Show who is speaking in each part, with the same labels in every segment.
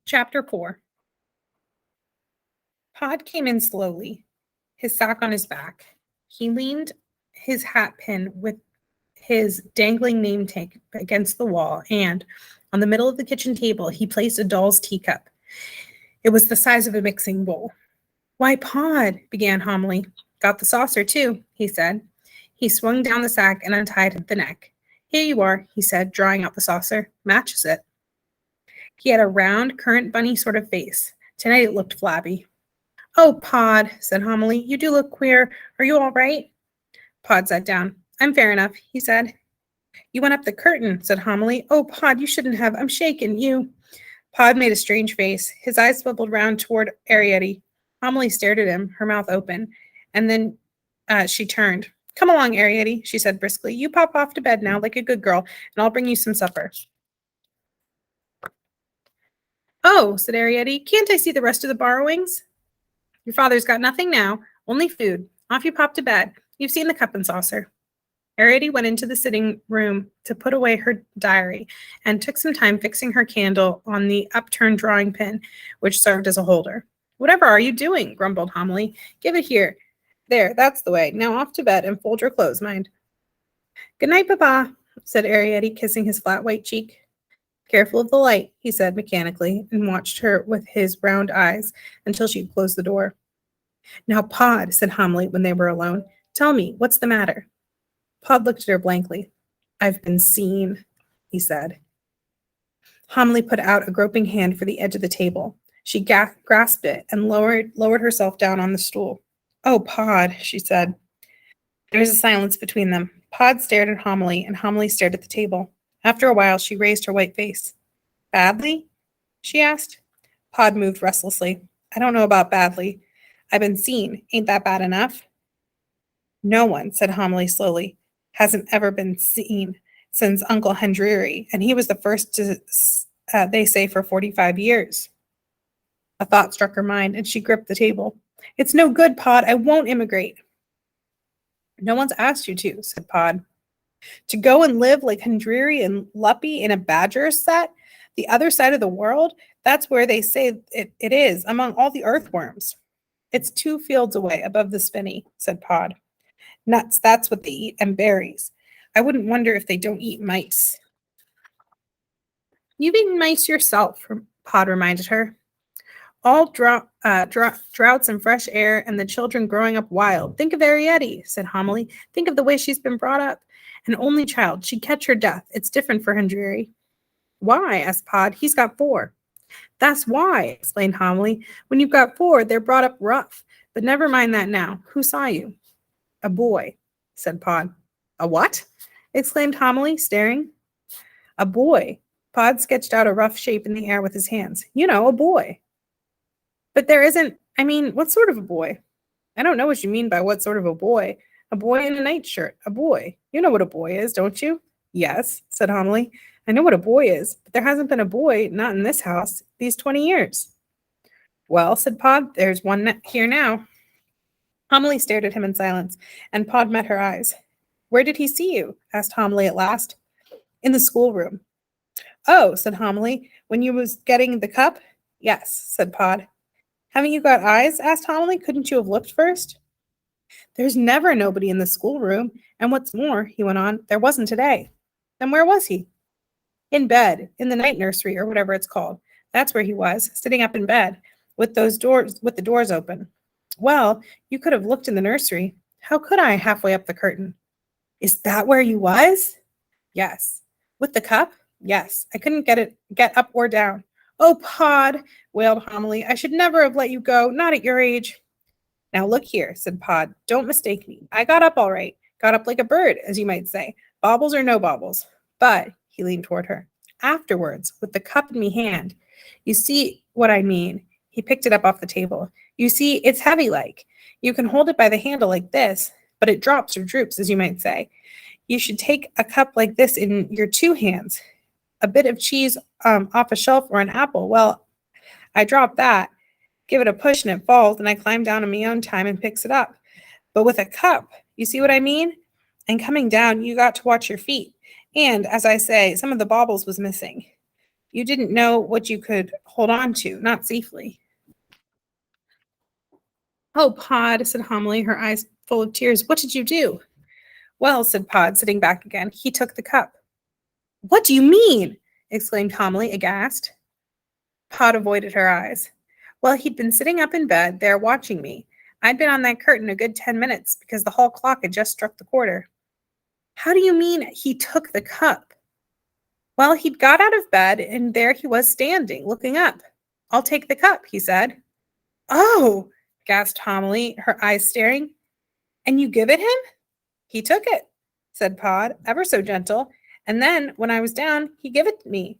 Speaker 1: Chapter 4. Pod came in slowly, his sack on his back. He leaned his hat pin with his dangling name tag against the wall, and on the middle of the kitchen table, he placed a doll's teacup. It was the size of a mixing bowl. "Why, Pod," began Homily. "Got the saucer, too," he said. He swung down the sack and untied the neck. "Here you are," he said, drawing out the saucer. "Matches it." He had a round, currant bunny sort of face. Tonight it looked flabby. "Oh, Pod," said Homily, "you do look queer. Are you all right?" Pod sat down. "I'm fair enough," he said. "You went up the curtain," said Homily. "Oh, Pod, you shouldn't have. I'm shaken. You—" Pod made a strange face. His eyes bubbled round toward Arrietty. Homily stared at him, her mouth open, and then she turned. "Come along, Arrietty," she said briskly. "You pop off to bed now, like a good girl, and I'll bring you some supper." "Oh," said Arrietty, "can't I see the rest of the borrowings?" "Your father's got nothing now, only food. Off you pop to bed. You've seen the cup and saucer." Arrietty went into the sitting room to put away her diary and took some time fixing her candle on the upturned drawing pin, which served as a holder. "Whatever are you doing?" grumbled Homily. "Give it here. There, that's the way. Now off to bed and fold your clothes, mind." "Good night, Papa," said Arrietty, kissing his flat white cheek. "Careful of the light," he said mechanically, and watched her with his round eyes until she had closed the door. "Now, Pod," said Homily when they were alone, "tell me, what's the matter?" Pod looked at her blankly. "I've been seen," he said. Homily put out a groping hand for the edge of the table. She grasped it and lowered herself down on the stool. "Oh, Pod," she said. There was a silence between them. Pod stared at Homily, and Homily stared at the table. After a while, she raised her white face. "Badly?" she asked. Pod moved restlessly. "I don't know about badly. I've been seen. Ain't that bad enough?" "No one," said Homily slowly, "hasn't ever been seen since Uncle Hendreary, and he was the first to, they say, for 45 years. A thought struck her mind, and she gripped the table. "It's no good, Pod. I won't immigrate." "No one's asked you to," said Pod. "To go and live like Hendreary and Luppy in a badger set, the other side of the world, that's where they say it is, among all the earthworms." "It's 2 fields away, above the spinney," said Pod. "Nuts, that's what they eat, and berries. I wouldn't wonder if they don't eat mice." "You've eaten mice yourself," Pod reminded her. "All droughts and fresh air, and the children growing up wild. Think of Arrietty," said Homily. "Think of the way she's been brought up. An only child. She'd catch her death. It's different for Hendreary." "Why?" asked Pod. "He's got 4. "That's why," explained Homily. "When you've got 4, they're brought up rough. But never mind that now. Who saw you?" "A boy," said Pod. "A what?" exclaimed Homily, staring. "A boy." Pod sketched out a rough shape in the air with his hands. "You know, a boy." "But there isn't, I mean, what sort of a boy?" "I don't know what you mean by what sort of a boy. A boy in a nightshirt. A boy. You know what a boy is, don't you?" "Yes," said Homily. "I know what a boy is, but there hasn't been a boy, not in this house, these 20 years. "Well," said Pod, "there's one here now." Homily stared at him in silence, and Pod met her eyes. "Where did he see you?" asked Homily at last. "In the schoolroom." "Oh," said Homily, "when you was getting the cup?" "Yes," said Pod. "Haven't you got eyes?" asked Homily. "Couldn't you have looked first?" "There's never nobody in the schoolroom, and what's more," he went on, "there wasn't today." "Then where was he?" "In bed, in the night nursery, or whatever it's called. That's where he was, sitting up in bed, with the doors open." "Well, you could have looked in the nursery." "How could I, halfway up the curtain?" "Is that where you was?" "Yes." "With the cup?" "Yes. I couldn't get up or down." "Oh, Pod," wailed Homily, "I should never have let you go, not at your age." "Now look here," said Pod, "don't mistake me. I got up all right. Got up like a bird, as you might say, baubles or no baubles. But," he leaned toward her, "afterwards, with the cup in me hand, you see what I mean." He picked it up off the table. "You see, it's heavy like. You can hold it by the handle like this, but it drops or droops, as you might say. You should take a cup like this in your 2 hands. A bit of cheese off a shelf or an apple. Well, I drop that, give it a push and it falls, and I climb down in my own time and picks it up. But with a cup, you see what I mean? And coming down, you got to watch your feet. And, as I say, some of the baubles was missing. You didn't know what you could hold on to, not safely. Oh, Pod, said Homily, her eyes full of tears. What did you do? Well, said Pod, sitting back again, he took the cup. What do you mean? Exclaimed Homily, aghast. Pod avoided her eyes. Well, he'd been sitting up in bed there watching me. I'd been on that curtain a good 10 minutes because the hall clock had just struck the quarter. How do you mean he took the cup? Well, he'd got out of bed, and there he was standing, looking up. I'll take the cup, he said. Oh, gasped Homily, her eyes staring. And you give it him? He took it, said Pod, ever so gentle, and then, when I was down, he gave it to me.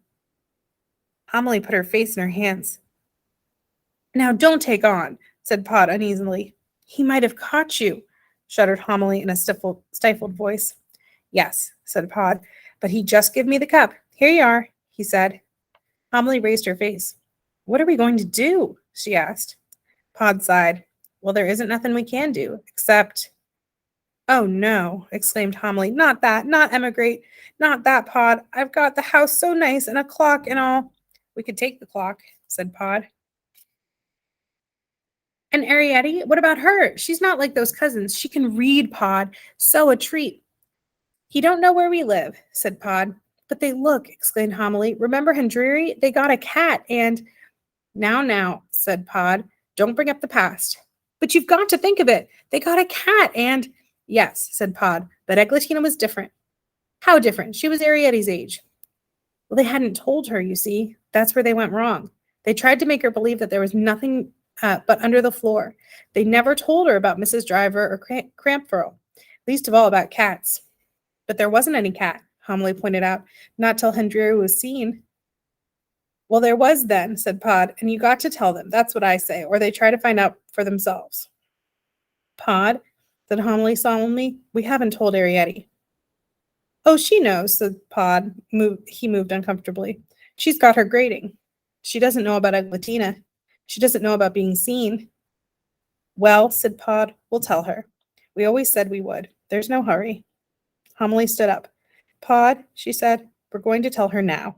Speaker 1: Homily put her face in her hands. Now don't take on, said Pod uneasily. He might have caught you, shuddered Homily in a stifled voice. Yes, said Pod, but he just gave me the cup. Here you are, he said. Homily raised her face. What are we going to do? She asked. Pod sighed. Well, there isn't nothing we can do, except... Oh, no, exclaimed Homily. Not that, not emigrate, not that, Pod. I've got the house so nice and a clock and all. We could take the clock, said Pod. And Arrietty, what about her? She's not like those cousins. She can read, Pod. So a treat. He don't know where we live, said Pod. But they look, exclaimed Homily. Remember Hendriri? They got a cat and... Now, said Pod. Don't bring up the past. But you've got to think of it. They got a cat and... Yes, said Pod, but Eglantine was different. How different? She was Arrietty's age. Well, they hadn't told her, you see. That's where they went wrong. They tried to make her believe that there was nothing but under the floor. They never told her about Mrs. Driver or Crampfurl, least of all about cats. But there wasn't any cat, Homily pointed out, not till Hendriri was seen. Well, there was then, said Pod, and you got to tell them. That's what I say, or they try to find out for themselves. Pod, said Homily solemnly, we haven't told Arrietty. Oh, she knows, said Pod. He moved uncomfortably. She's got her grading. She doesn't know about Eglatina. She doesn't know about being seen. Well, said Pod, we'll tell her. We always said we would. There's no hurry. Homily stood up. Pod, she said, we're going to tell her now.